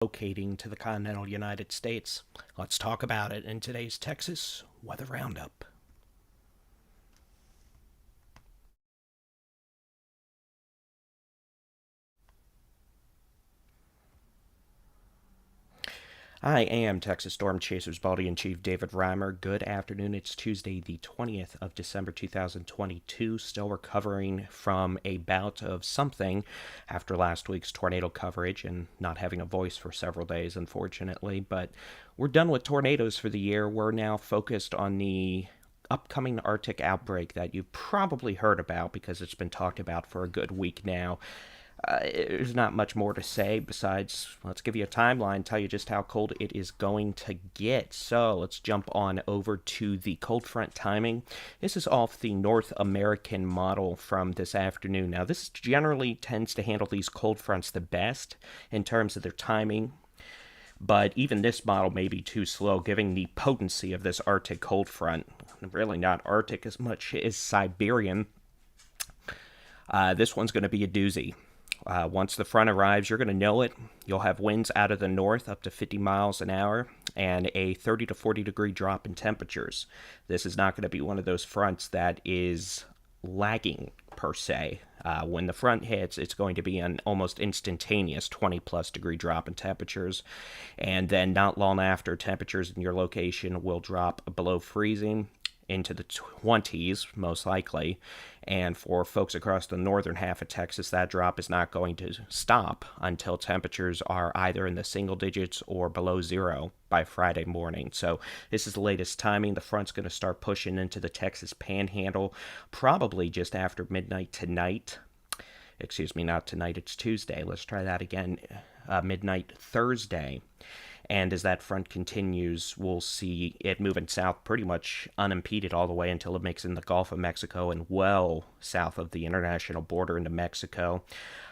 Locating to the continental United States. Let's talk about it in today's Texas Weather Roundup. I am Texas Storm Chasers Baldy-in-Chief David Reimer. Good afternoon. It's Tuesday, the 20th of December, 2022. Still recovering from a bout of something after last week's tornado coverage and not having a voice for several days, unfortunately. But we're done with tornadoes for the year. We're now focused on the upcoming Arctic outbreak that you've probably heard about because it's been talked about for a good week now. There's not much more to say besides let's give you a timeline, tell you just how cold it is going to get. So let's jump on over to the cold front timing. This is off the North American model from this afternoon. Now, this generally tends to handle these cold fronts the best in terms of their timing. But even this model may be too slow, given the potency of this Arctic cold front. Really not Arctic as much as Siberian. This one's going to be a doozy. Once the front arrives, you're going to know it. You'll have winds out of the north up to 50 miles an hour and a 30 to 40 degree drop in temperatures. This is not going to be one of those fronts that is lagging per se. When the front hits, it's going to be an almost instantaneous 20 plus degree drop in temperatures. And then not long after, temperatures in your location will drop below freezing into the 20s, most likely. And for folks across the northern half of Texas, that drop is not going to stop until temperatures are either in the single digits or below zero by Friday morning. So this is the latest timing. The front's going to start pushing into the Texas Panhandle probably just after midnight tonight. Excuse me, not tonight, it's Tuesday. Let's try that again. Midnight Thursday. And as that front continues, we'll see it moving south pretty much unimpeded all the way until it makes in the Gulf of Mexico and well south of the international border into Mexico.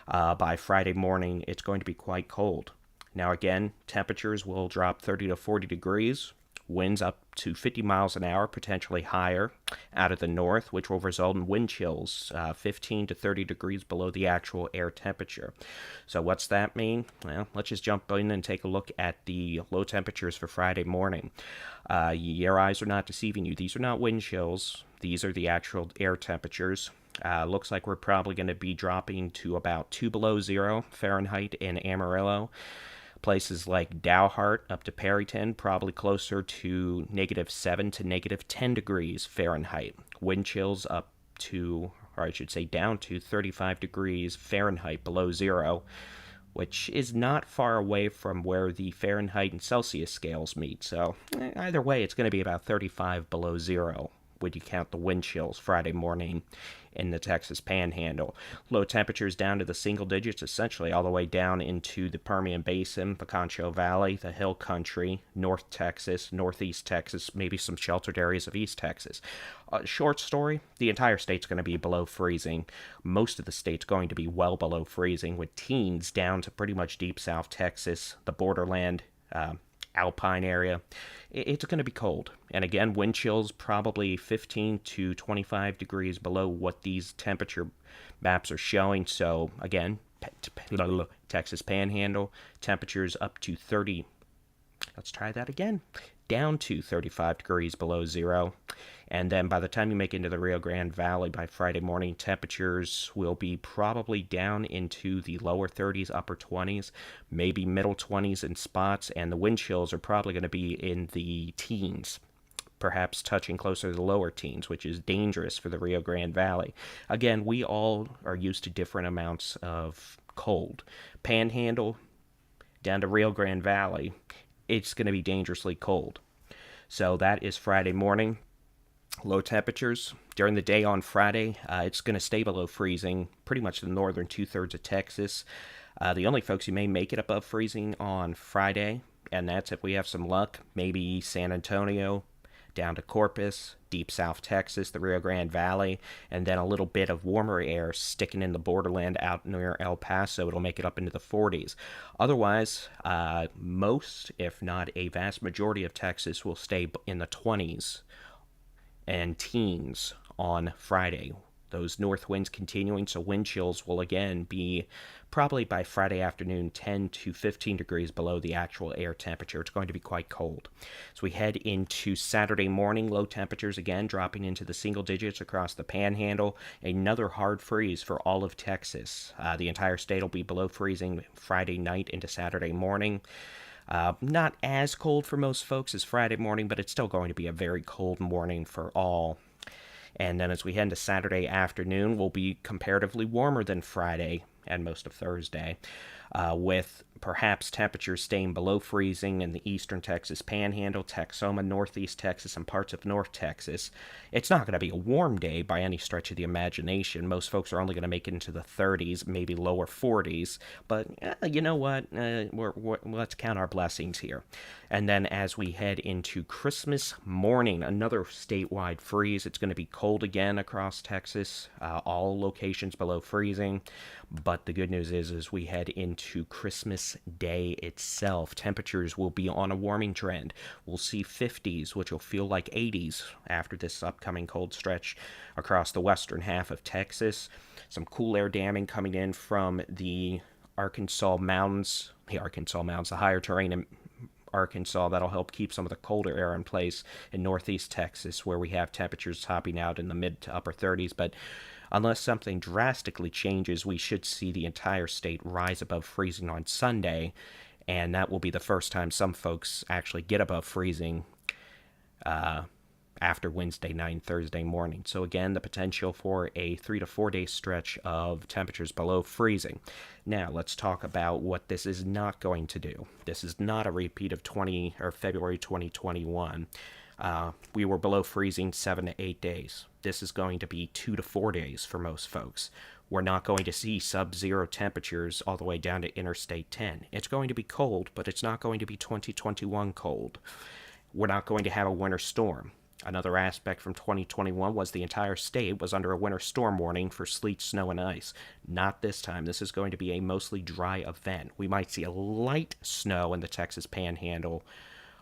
By Friday morning, it's going to be quite cold. Now again, temperatures will drop 30 to 40 degrees. Winds up to 50 miles an hour, potentially higher, out of the north, which will result in wind chills 15 to 30 degrees below the actual air temperature. So what's that mean? Well, let's just jump in and take a look at the low temperatures for Friday morning. Your eyes are not deceiving you. These are not wind chills. These are the actual air temperatures. Looks like we're probably going to be dropping to about 2 below zero Fahrenheit in Amarillo. Places like Dalhart up to Perryton, probably closer to -7 to -10 degrees Fahrenheit. Wind chills up to, or I should say down to 35 degrees Fahrenheit below zero, which is not far away from where the Fahrenheit and Celsius scales meet. So either way, it's going to be about 35 below zero when you count the wind chills Friday morning in the Texas Panhandle. Low temperatures down to the single digits, essentially all the way down into the Permian Basin, the Concho Valley, the Hill Country, North Texas, Northeast Texas, maybe some sheltered areas of East Texas. Short story, the entire state's going to be below freezing. Most of the state's going to be well below freezing, with teens down to pretty much deep South Texas, the borderland, Alpine area. It's going to be cold. And again, wind chills probably 15 to 25 degrees below what these temperature maps are showing. So again, Texas Panhandle, temperatures up to 30. Let's try that again. Down to 35 degrees below zero. And then by the time you make it into the Rio Grande Valley by Friday morning, temperatures will be probably down into the lower 30s, upper 20s, maybe middle 20s in spots, and the wind chills are probably going to be in the teens, perhaps touching closer to the lower teens, which is dangerous for the Rio Grande Valley. Again, we all are used to different amounts of cold. Panhandle down to Rio Grande Valley, it's going to be dangerously cold. So that is Friday morning. Low temperatures during the day on Friday. It's going to stay below freezing pretty much the northern two-thirds of Texas. The only folks who may make it above freezing on Friday, and that's if we have some luck, maybe San Antonio, down to Corpus, deep South Texas, the Rio Grande Valley, and then a little bit of warmer air sticking in the borderland out near El Paso. It'll make it up into the 40s. Otherwise, most, if not a vast majority of Texas will stay in the 20s and teens on Friday. Those north winds continuing, so wind chills will again be probably by Friday afternoon 10 to 15 degrees below the actual air temperature. It's going to be quite cold. So we head into Saturday morning, low temperatures again dropping into the single digits across the panhandle. Another hard freeze for all of Texas. The entire state will be below freezing Friday night into Saturday morning. Not as cold for most folks as Friday morning, but it's still going to be a very cold morning for all. And then as we head into Saturday afternoon, we'll be comparatively warmer than Friday and most of Thursday, with perhaps temperatures staying below freezing in the eastern Texas Panhandle, Texoma, northeast Texas, and parts of North Texas. It's not going to be a warm day by any stretch of the imagination. Most folks are only going to make it into the 30s, maybe lower 40s. But you know what? Let's count our blessings here. And then as we head into Christmas morning, another statewide freeze. It's going to be cold again across Texas, all locations below freezing. But the good news is, as we head into Christmas Day itself, temperatures will be on a warming trend. We'll see 50s, which will feel like 80s after this upcoming cold stretch across the western half of Texas. Some cool air damming coming in from the Arkansas Mountains, the higher terrain in Arkansas. That'll help keep some of the colder air in place in northeast Texas, where we have temperatures topping out in the mid to upper 30s. But unless something drastically changes, we should see the entire state rise above freezing on Sunday, and that will be the first time some folks actually get above freezing after Wednesday night and Thursday morning. So again, the potential for a 3 to 4 day stretch of temperatures below freezing. Now, let's talk about what this is not going to do. This is not a repeat of February 2021. We were below freezing 7 to 8 days. This is going to be 2 to 4 days for most folks. We're not going to see sub-zero temperatures all the way down to Interstate 10. It's going to be cold, but it's not going to be 2021 cold. We're not going to have a winter storm. Another aspect from 2021 was the entire state was under a winter storm warning for sleet, snow, and ice. Not this time. This is going to be a mostly dry event. We might see a light snow in the Texas Panhandle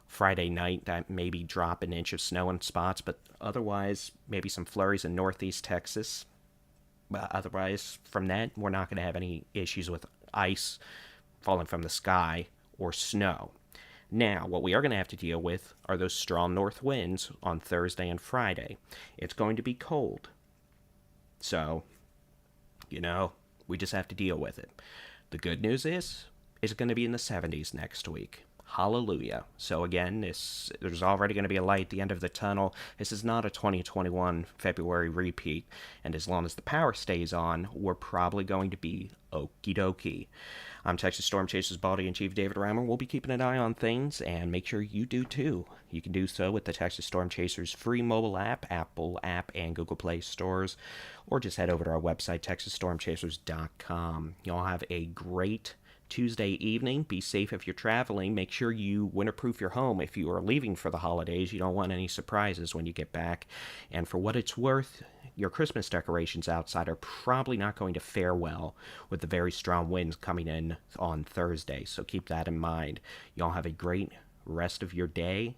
Friday night, that maybe drop an inch of snow in spots, but otherwise maybe some flurries in northeast Texas. But otherwise, from that, we're not going to have any issues with ice falling from the sky or snow. Now, what we are going to have to deal with are those strong north winds on Thursday and Friday. It's going to be cold. So, we just have to deal with it. The good news is, it's going to be in the 70s next week. Hallelujah. So again, there's already going to be a light at the end of the tunnel. This is not a 2021 February repeat. And as long as the power stays on, we're probably going to be okie dokie. I'm Texas Storm Chasers Baldy-in-Chief David Reimer. We'll be keeping an eye on things, and make sure you do too. You can do so with the Texas Storm Chasers free mobile app, Apple app, and Google Play stores, or just head over to our website, texasstormchasers.com. Y'all have a great Tuesday evening. Be safe if you're traveling. Make sure you winterproof your home if you are leaving for the holidays. You don't want any surprises when you get back. And for what it's worth, your Christmas decorations outside are probably not going to fare well with the very strong winds coming in on Thursday. So keep that in mind. Y'all have a great rest of your day,